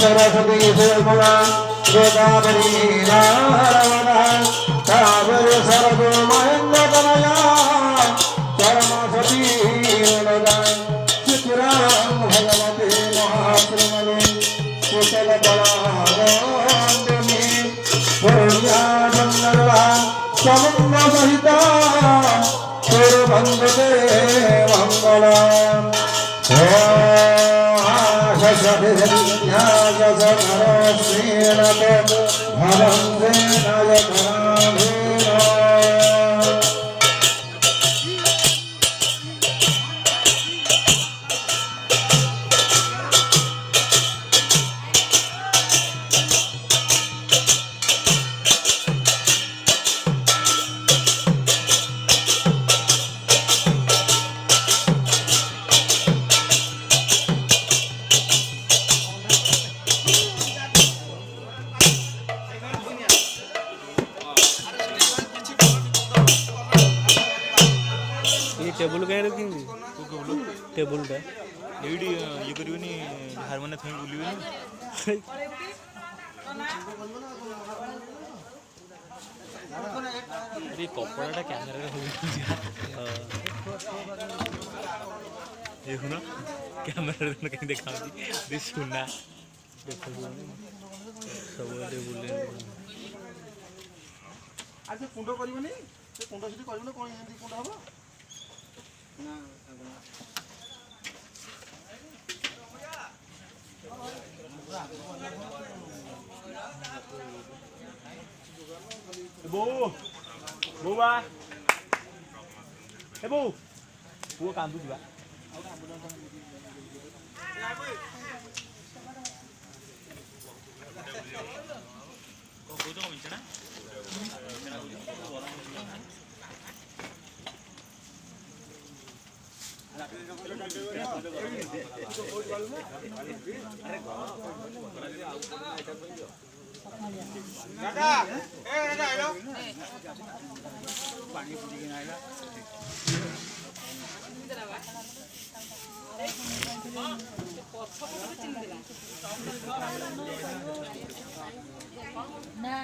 सरस्वती निर्मला गोदावरी नारायणा कावेरी सरस्वती महेंद्र तनया सरस्वती नदा चित्रांग भगवती महाश्रीमणि कुशल बलागंधि पुण्या मंगला समुद्र सहिता सुरभंगते मंगला टेबुल कहीं रखेंगे टेबुल टा एडी ये करिवनी हारमोनियम थई बुलिवनी अरे कपड़ाटा कैमरा रे हो देखो ना कैमरा रे कहीं देखाउची दिस सुना देखो सब बुले आज कुंड करबनी से कुंड सिटी करबनी कोन हिंदी कुंड हबो ना बो बोवा ए बो पुओ कांदु दिबा को तो मिंचना दादा ए दादा आइलो पानी पूरी के आइला ना